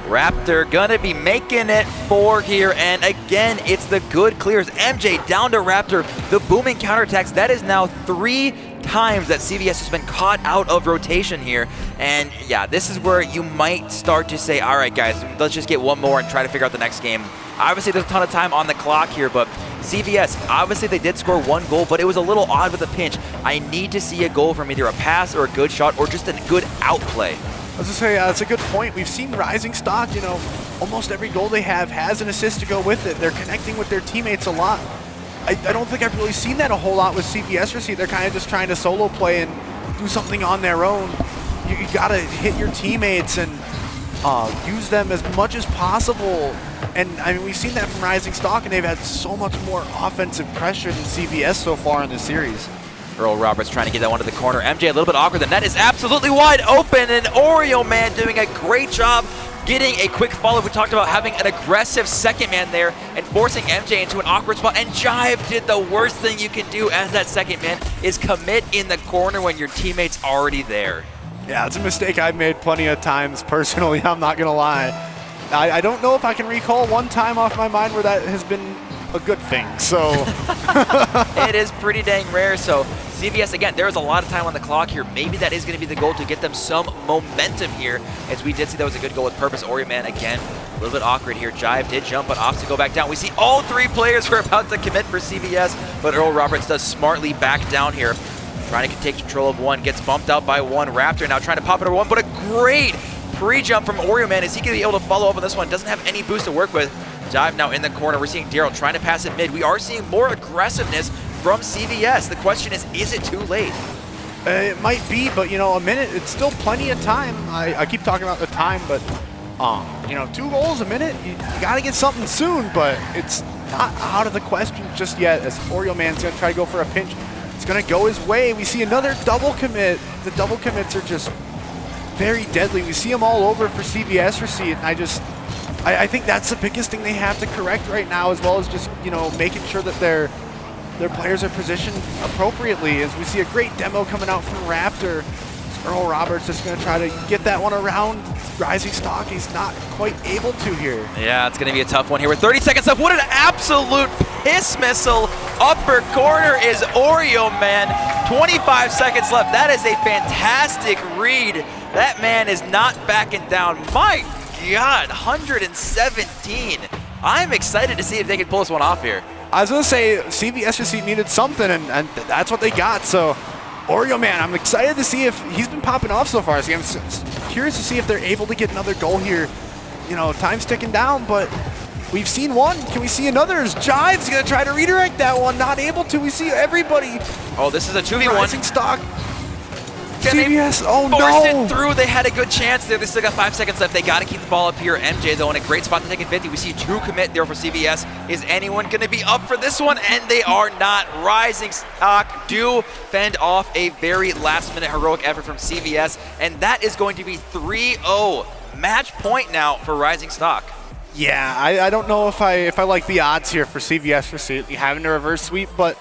Raptor gonna be making it 4 here, and again, it's the good clears. MJ down to Raptor, the booming counterattacks. That is now 3 times that CVS has been caught out of rotation here. And yeah, this is where you might start to say, all right, guys, let's just get one more and try to figure out the next game. Obviously, there's a ton of time on the clock here, but CVS, obviously they did score 1 goal, but it was a little odd with the pinch. I need to see a goal from either a pass or a good shot or just a good outplay.
I was going to say, that's a good point. We've seen Rising Stock, you know, almost every goal they have has an assist to go with it. They're connecting with their teammates a lot. I don't think I've really seen that a whole lot with CVS Receipt. They're kind of just trying to solo play and do something on their own. You got to hit your teammates and use them as much as possible. And I mean, we've seen that from Rising Stock, and they've had so much more offensive pressure than CVS so far in this series.
Earl Roberts trying to get that one to the corner. MJ a little bit awkward. The net is absolutely wide open, and Oreo Man doing a great job getting a quick follow. We talked about having an aggressive second man there and forcing MJ into an awkward spot, and Jive did the worst thing you can do as that second man is commit in the corner when your teammate's already there.
Yeah, it's a mistake I've made plenty of times personally, I'm not gonna lie. I don't know if I can recall one time off my mind where that has been a good thing, so.
It is pretty dang rare, so CVS, again, there is a lot of time on the clock here. Maybe that is going to be the goal to get them some momentum here, as we did see that was a good goal with purpose. Oreo Man, again, a little bit awkward here. Jive did jump, but opts to go back down. We see all 3 players who are about to commit for CVS, but Earl Roberts does smartly back down here, trying to take control of 1, gets bumped out by 1. Raptor now trying to pop it over 1, but a great pre-jump from Oreo Man. Is he going to be able to follow up on this one? Doesn't have any boost to work with. Jive now in the corner. We're seeing Dcrl trying to pass it mid. We are seeing more aggressiveness from CVS. The question is it too late?
It might be, but, you know, a minute, it's still plenty of time. I keep talking about the time, but, you know, 2 goals a minute, you got to get something soon, but it's not out of the question just yet as Oreo Man's going to try to go for a pinch. It's going to go his way. We see another double commit. The double commits are just very deadly. We see them all over for CVS Receipt, and I think that's the biggest thing they have to correct right now, as well as just, you know, making sure that their players are positioned appropriately. As we see a great demo coming out from Raptor. Earl Roberts just going to try to get that one around Rising Stock. He's not quite able to here.
Yeah, it's going to be a tough one here with 30 seconds left. What an absolute piss missile. Upper corner is Oreo Man. 25 seconds left. That is a fantastic read. That man is not backing down. My God, 117. I'm excited to see if they can pull this one off here.
I was going to say CVS Receipt needed something, and that's what they got. So Oreo Man, I'm excited to see if he's been popping off so far. So I'm curious to see if they're able to get another goal here. You know, time's ticking down, but we've seen one. Can we see another? Jive's going to try to redirect that one. Not able to. We see everybody.
Oh, this is a 2v1.
Rising Stock.
Can
CVS, oh no!
Forced it through. They had a good chance there. They still got 5 seconds left. They got to keep the ball up here. MJ, though, in a great spot to take it 50. We see 2 commit there for CVS. Is anyone going to be up for this one? And they are not. Rising Stock do fend off a very last-minute heroic effort from CVS, and that is going to be 3-0. Match point now for Rising Stock.
Yeah, I don't know if I like the odds here for CVS Receipt having a reverse sweep, but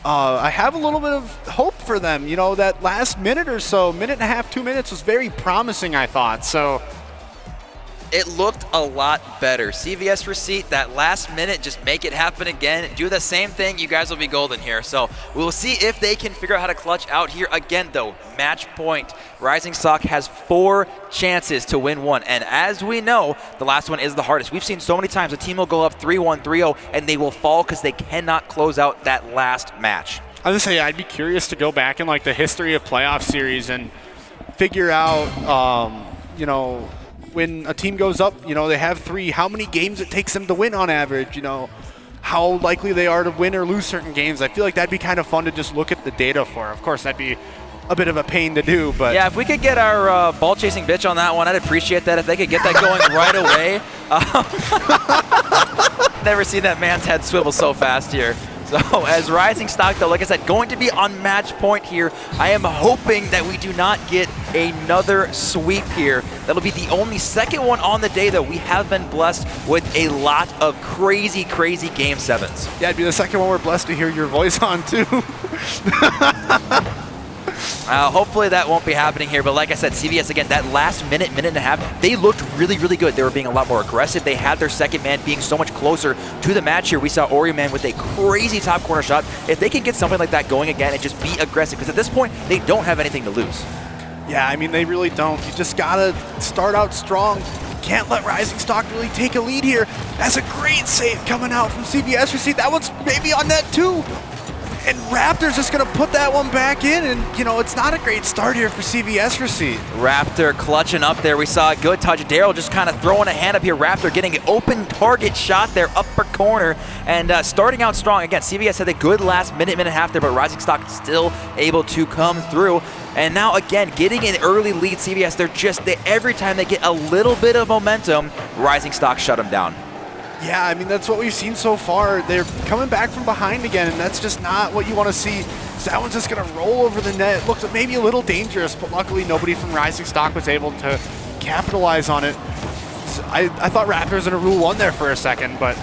I have a little bit of hope for them. You know, that last minute or so, minute and a half, 2 minutes was very promising, I thought. So
it looked a lot better. CVS Receipt, that last minute, just make it happen again. Do the same thing. You guys will be golden here. So we'll see if they can figure out how to clutch out here again, though. Match point. Rising Stock has 4 chances to win 1. And as we know, the last one is the hardest. We've seen so many times a team will go up 3-1, 3-0, and they will fall because they cannot close out that last match.
I was gonna say, I'd be curious to go back in like the history of playoff series and figure out, you know, when a team goes up, you know, they have 3, how many games it takes them to win on average, you know, how likely they are to win or lose certain games. I feel like that'd be kind of fun to just look at the data for. Of course, that'd be a bit of a pain to do, but
yeah, if we could get our ball chasing bitch on that one, I'd appreciate that. If they could get that going right away. Never seen that man's head swivel so fast here. So So as Rising Stock, though, like I said, going to be on match point here. I am hoping that we do not get another sweep here. That'll be the only second one on the day, though. We have been blessed with a lot of crazy, crazy Game 7s.
Yeah, it'd be the second one we're blessed to hear your voice on, too.
Hopefully that won't be happening here, but like I said, CVS, again, that last minute and a half, they looked really, really good. They were being a lot more aggressive. They had their second man being so much closer to the match here. We saw Oreo with a crazy top corner shot. If they can get something like that going again and just be aggressive, because at this point, they don't have anything to lose.
Yeah, I mean, they really don't. You just gotta start out strong. Can't let Rising Stock really take a lead here. That's a great save coming out from CVS Receipt. That one's maybe on net too. And Raptor's just gonna put that one back in, and it's not a great start here for CVS Receipt.
Raptor clutching up there. We saw a good touch. Dcrl just kind of throwing a hand up here. Raptor getting an open target shot there, upper corner, and starting out strong. Again, CVS had a good last minute and a half there, but Rising Stock still able to come through. And now again, getting an early lead, CVS, every time they get a little bit of momentum, Rising Stock shut them down.
Yeah, I mean, that's what we've seen so far. They're coming back from behind again, and that's just not what you want to see. So that one's just going to roll over the net. It looked maybe a little dangerous, but luckily nobody from Rising Stock was able to capitalize on it. So I thought Raptor was going to rule one there for a second, but...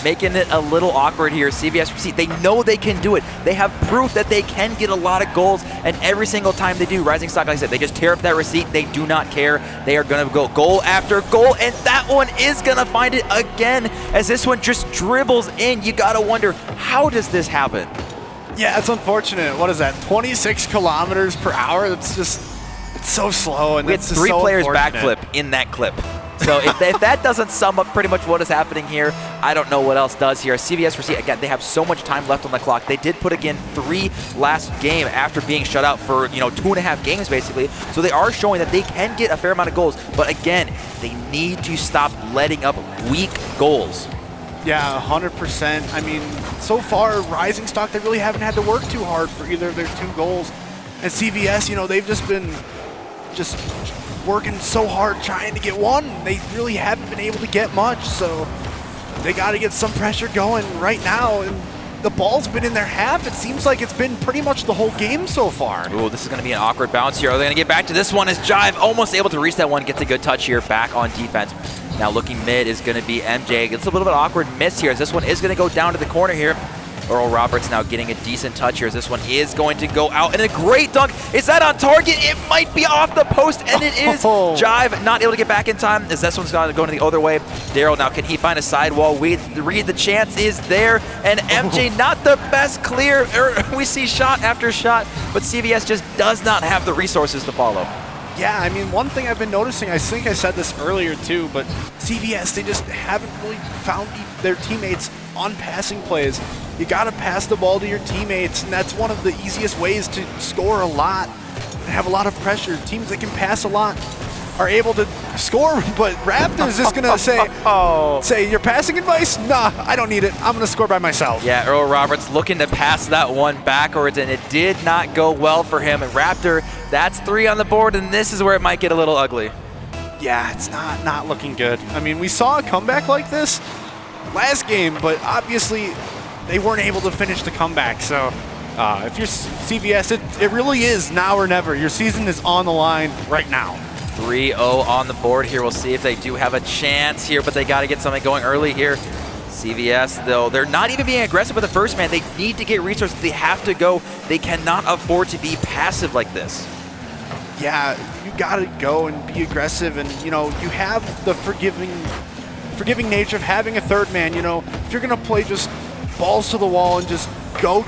Making it a little awkward here. CVS Receipt, they know they can do it. They have proof that they can get a lot of goals, and every single time they do, Rising Stock, like I said, they just tear up that receipt. They do not care. They are going to go goal after goal, and that one is going to find it again as this one just dribbles in. You got to wonder, how does this happen?
Yeah, it's unfortunate. What is that, 26 kilometers per hour? It's so slow, and
we had
it's just
three
so
players
unfortunate.
backflip in that clip. So if that doesn't sum up pretty much what is happening here, I don't know what else does here. CVS Receipt, again, they have so much time left on the clock. They did put again 3 last game after being shut out for 2.5 games basically. So they are showing that they can get a fair amount of goals. But again, they need to stop letting up weak goals.
Yeah, 100%. I mean, so far, Rising Stock, they really haven't had to work too hard for either of their 2 goals. And CVS, they've just been working so hard trying to get one. They really haven't been able to get much, so they got to get some pressure going right now. And the ball's been in their half. It seems like it's been pretty much the whole game so far.
Ooh, this is going to be an awkward bounce here. Are they going to get back to this one as Jive almost able to reach that one, gets a good touch here back on defense. Now looking mid is going to be MJ. It's a little bit of an awkward miss here as this one is going to go down to the corner here. Earl Roberts now getting a decent touch here as this one is going to go out, and a great dunk. Is that on target? It might be off the post, and it is. Jive not able to get back in time as this one's going the other way. Dcrl now, can he find a sidewall? Reed, the chance is there, and MJ not the best clear. We see shot after shot, but CVS just does not have the resources to follow.
Yeah, I mean, one thing I've been noticing, I think I said this earlier too, but CVS, they just haven't really found their teammates on passing plays. You got to pass the ball to your teammates, and that's one of the easiest ways to score a lot and have a lot of pressure. Teams that can pass a lot are able to score, but Raptors just going to say, your passing advice? Nah, I don't need it. I'm going to score by myself.
Yeah, Earl Roberts looking to pass that one backwards, and it did not go well for him. And Raptor, that's 3 on the board, and this is where it might get a little ugly.
Yeah, it's not looking good. I mean, we saw a comeback like this last game, but obviously they weren't able to finish the comeback. So if you're CVS, it really is now or never. Your season is on the line right now.
3-0 on the board here. We'll see if they do have a chance here, but they got to get something going early here. CVS, though, they're not even being aggressive with the first man. They need to get resources. They have to go. They cannot afford to be passive like this.
Yeah, you got to go and be aggressive, and you have the forgiving nature of having a third man. If you're gonna play just balls to the wall and just go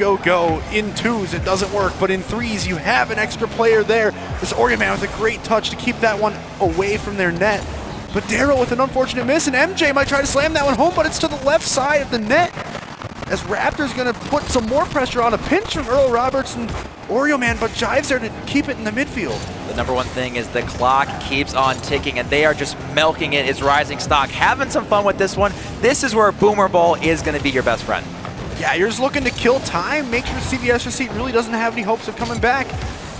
in 2s, it doesn't work. But in 3s, you have an extra player there. This Oreo man with a great touch to keep that one away from their net. But Dcrl with an unfortunate miss, and MJ might try to slam that one home, but it's to the left side of the net. As Raptor's gonna put some more pressure on, a pinch from Earl Roberts and Oreo man, but Jive's there to keep it in the midfield.
The number one thing is the clock keeps on ticking, and they are just milking it. Is Rising Stock having some fun with this one? This is where Boomer Ball is going to be your best friend.
Yeah, you're just looking to kill time, make sure CVS Receipt really doesn't have any hopes of coming back.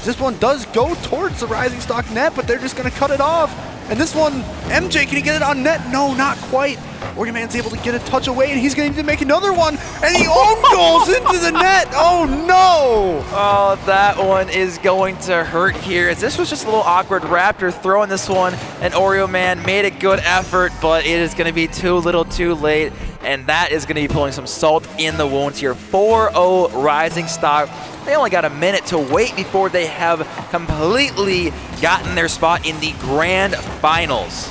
This one does go towards the Rising Stock net, but they're just going to cut it off. And this one, MJ, can he get it on net? No, not quite. Oreo Man's able to get a touch away, and he's going to make another one, and he own goals into the net. Oh, no.
Oh, that one is going to hurt here, as this was just a little awkward. Raptor throwing this one, and Oreo Man made a good effort, but it is going to be too little too late, and that is going to be pulling some salt in the wounds here. 4-0 Rising Star. They only got a minute to wait before they have completely gotten their spot in the grand finals.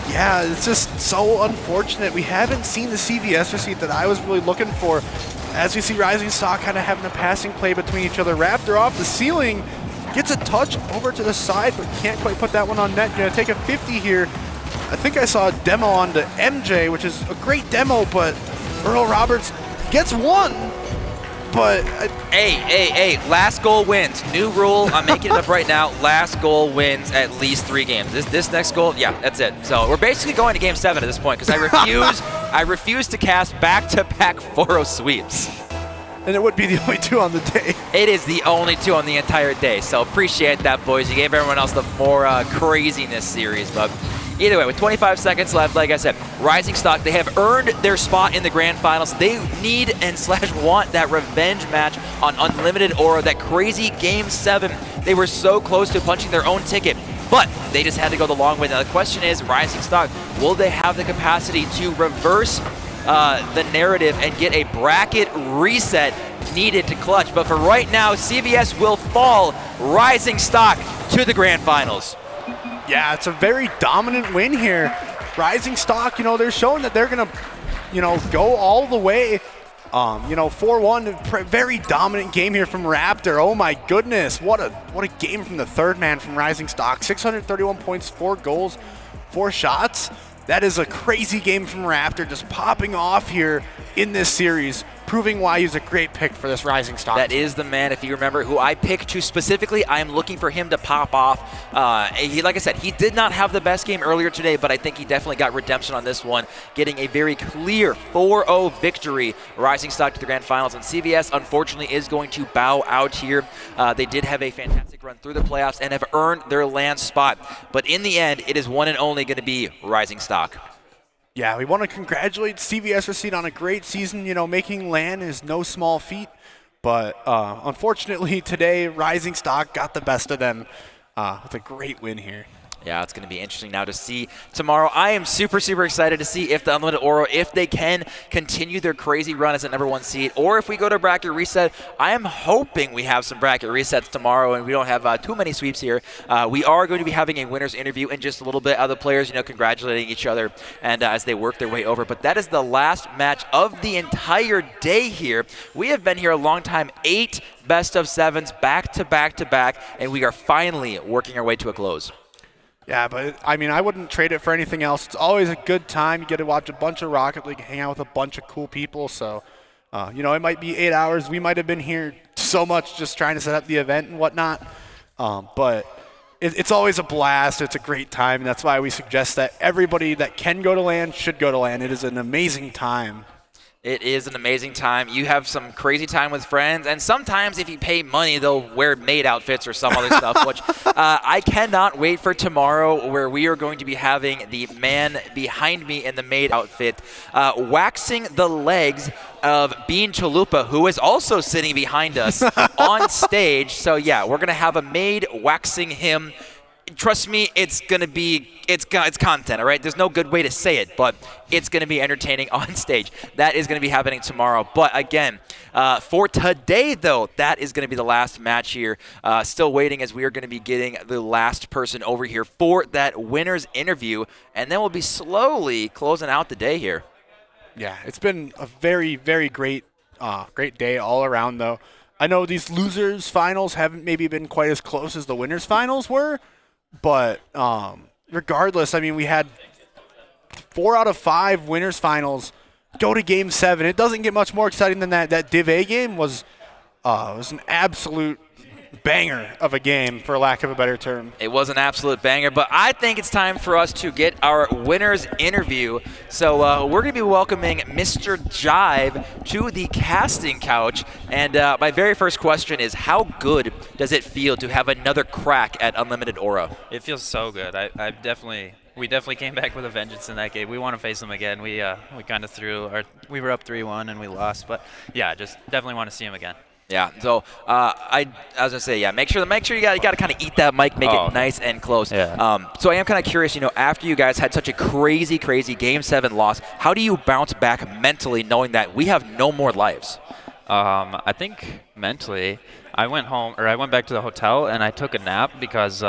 Yeah, it's just so unfortunate. We haven't seen the CVS receipt that I was really looking for. As we see Rising Star kind of having a passing play between each other. Raptor off the ceiling, gets a touch over to the side, but can't quite put that one on net. Gonna take a 50 here. I think I saw a demo on the MJ, which is a great demo, but Earl Roberts gets one. But
Hey, last goal wins. New rule, I'm making it up right now. Last goal wins at least 3 games. This next goal, yeah, that's it. So we're basically going to game 7 at this point, because I refuse to cast back-to-back 4-0 sweeps.
And it would be the only 2 on the day.
It is the only 2 on the entire day, so appreciate that, boys. You gave everyone else the more craziness series, but either way, with 25 seconds left, like I said, Rising Stock, they have earned their spot in the grand finals. They need and / want that revenge match on Unlimited Aura, that crazy game 7. They were so close to punching their own ticket, but they just had to go the long way. Now the question is, Rising Stock, will they have the capacity to reverse the narrative and get a bracket reset needed to clutch? But for right now, CVS will fall Rising Stock to the grand finals.
Yeah, it's a very dominant win here. Rising Stock, they're showing that they're going to, go all the way. 4-1, very dominant game here from Raptor. Oh my goodness, what a game from the third man from Rising Stock. 631 points, 4 goals, 4 shots. That is a crazy game from Raptor, just popping off here in this series, proving why he's a great pick for this Rising Stock.
That is the man, if you remember, who I picked to specifically. I am looking for him to pop off. Like I said, he did not have the best game earlier today, but I think he definitely got redemption on this one, getting a very clear 4-0 victory, Rising Stock to the grand finals. And CVS, unfortunately, is going to bow out here. They did have a fantastic run through the playoffs and have earned their land spot. But in the end, it is one and only going to be Rising Stock.
Yeah, we want to congratulate CVS Receipt on a great season. Making land is no small feat. But unfortunately today, Rising Stock got the best of them with a great win here.
Yeah, it's going to be interesting now to see tomorrow. I am super, super excited to see if the Unlimited Aura, if they can continue their crazy run as a #1 seed, or if we go to bracket reset. I am hoping we have some bracket resets tomorrow and we don't have too many sweeps here. We are going to be having a winner's interview in just a little bit. Other players, congratulating each other and as they work their way over. But that is the last match of the entire day here. We have been here a long time, 8 best-of-7s back to back to back, and we are finally working our way to a close.
Yeah, but I wouldn't trade it for anything else. It's always a good time. You get to watch a bunch of Rocket League, hang out with a bunch of cool people. So, it might be 8 hours. We might have been here so much just trying to set up the event and whatnot. But it's always a blast. It's a great time. And that's why we suggest that everybody that can go to LAN should go to LAN. It is an amazing time.
It is an amazing time. You have some crazy time with friends, and sometimes if you pay money, they'll wear maid outfits or some other stuff, which I cannot wait for tomorrow, where we are going to be having the man behind me in the maid outfit waxing the legs of Bean Chalupa, who is also sitting behind us on stage. So yeah, we're going to have a maid waxing him. Trust me, it's content, all right? There's no good way to say it, but it's going to be entertaining on stage. That is going to be happening tomorrow. But again, for today, though, that is going to be the last match here. Still waiting, as we are going to be getting the last person over here for that winner's interview, and then we'll be slowly closing out the day here.
Yeah, it's been a very, very great day all around, though. I know these losers' finals haven't maybe been quite as close as the winners' finals were. But regardless, we had 4 out of 5 winners finals go to Game 7. It doesn't get much more exciting than that. That Div A game was an absolute banger of a game, for lack of a better term.
It was an absolute banger, but I think it's time for us to get our winner's interview. So we're going to be welcoming Mr. Jive to the casting couch. And my very first question is, how good does it feel to have another crack at Unlimited Aura?
It feels so good. We definitely came back with a vengeance in that game. We want to face them again. We kind of we were up 3-1 and we lost, but yeah, just definitely want to see them again.
Yeah. So I was gonna say, yeah, make sure you got to kind of eat that mic, make it nice and close.
Yeah.
So I am kind of curious, after you guys had such a crazy Game 7 loss, how do you bounce back mentally, knowing that we have no more lives?
I think mentally, I went back to the hotel and I took a nap because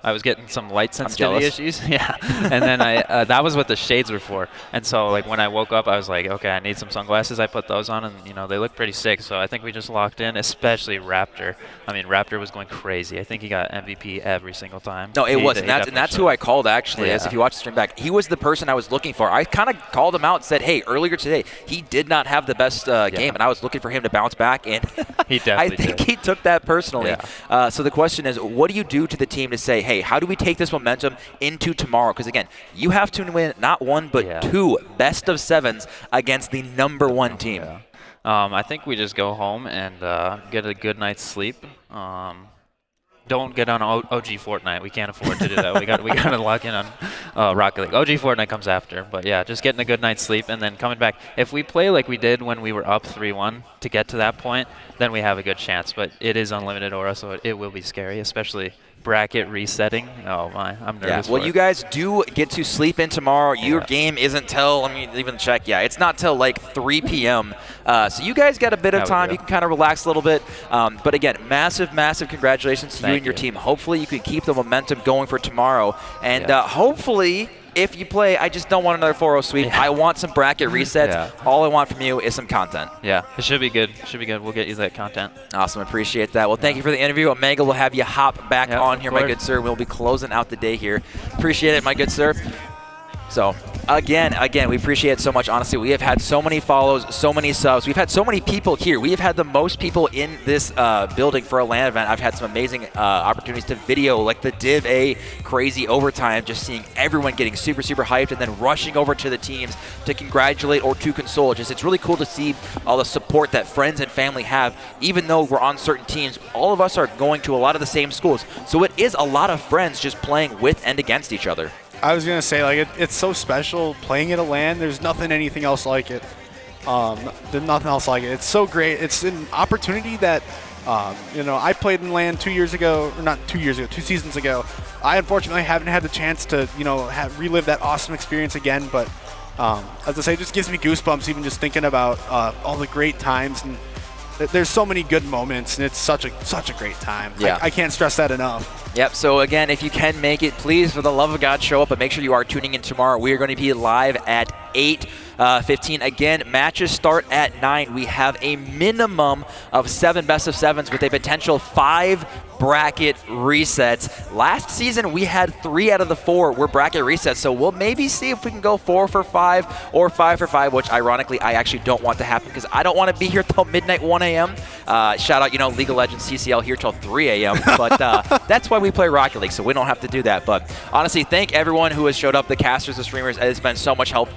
I was getting some light sensitivity issues. Yeah, and then that was what the shades were for. And so like when I woke up, I was like, okay, I need some sunglasses. I put those on, and they look pretty sick. So I think we just locked in, especially Raptor. I mean, Raptor was going crazy. I think he got MVP every single time.
No, it was, and that's who I called actually.
Yeah.
As if you watch the stream back, he was the person I was looking for. I kind of called him out and said, hey, earlier today he did not have the best game, and I was looking for him to bounce back, and
he definitely
I think
did.
he took that personally.
Yeah.
So the question is, what do you do to the team to say, hey, how do we take this momentum into tomorrow? Because again, you have to win not one but two best of sevens against the #1 team.
Yeah. I think we just go home and get a good night's sleep. Don't get on OG Fortnite. We can't afford to do that. we got to lock in on Rocket League. OG Fortnite comes after. But yeah, just getting a good night's sleep and then coming back. If we play like we did when we were up 3-1 to get to that point, then we have a good chance. But it is Unlimited Aura, so it will be scary, especially bracket resetting. Oh my, I'm nervous.
Well, you guys do get to sleep in tomorrow. Your
Yeah.
game isn't till, let me even check. Yeah, it's not till like 3 p.m. So you guys got a bit of time. You can kind of relax a little bit. But again, massive congratulations to you and your team. Hopefully you can keep the momentum going for tomorrow. And hopefully, if you play, I just don't want another 4-0 sweep.
Yeah.
I want some bracket resets.
Yeah.
All I want from you is some content.
Yeah, it should be good. We'll get you that content.
Awesome. Appreciate that. Well, thank you for the interview. Omega will have you hop back on here, my good sir. We'll be closing out the day here. Appreciate it, my good sir. So, again, we appreciate it so much. Honestly, we have had so many follows, so many subs. We've had so many people here. We have had the most people in this building for a LAN event. I've had some amazing opportunities to video, like the Div A crazy overtime, just seeing everyone getting super hyped and then rushing over to the teams to congratulate or to console. It's really cool to see all the support that friends and family have. Even though we're on certain teams, all of us are going to a lot of the same schools. So it is a lot of friends just playing with and against each other.
I was going to say, like, it's so special playing at a LAN. There's anything else like it. There's nothing else like it. It's so great. It's an opportunity that, I played in LAN 2 years ago, or not 2 years ago, 2 seasons ago. I unfortunately haven't had the chance to, relive that awesome experience again. But as I say, it just gives me goosebumps even just thinking about all the great times. And there's so many good moments, and it's such a great time.
Yeah.
I can't stress that enough.
Yep, so again, if you can make it, please, for the love of God, show up, but make sure you are tuning in tomorrow. We are going to be live at 8:15. Again, matches start at 9. We have a minimum of 7 best of 7s with a potential 5 bracket resets. Last season, we had 3 out of the 4 were bracket resets, so we'll maybe see if we can go 4 for 5 or 5 for 5, which ironically, I actually don't want to happen because I don't want to be here till midnight, 1 a.m. Shout out, League of Legends CCL here till 3 a.m., but that's why we play Rocket League, so we don't have to do that. But honestly, thank everyone who has showed up, the casters, the streamers. It's been so much help.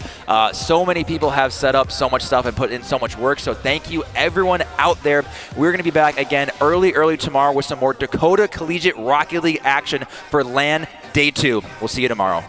So many people have set up so much stuff and put in so much work, so thank you everyone out there. We're going to be back again early tomorrow with some more Dakota Collegiate Rocket League action for LAN Day 2. We'll see you tomorrow.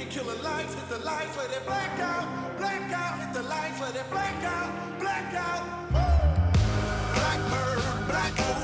Kill the lights, hit the lights, let it black out, hit the lights, let it black out, Blackbird, black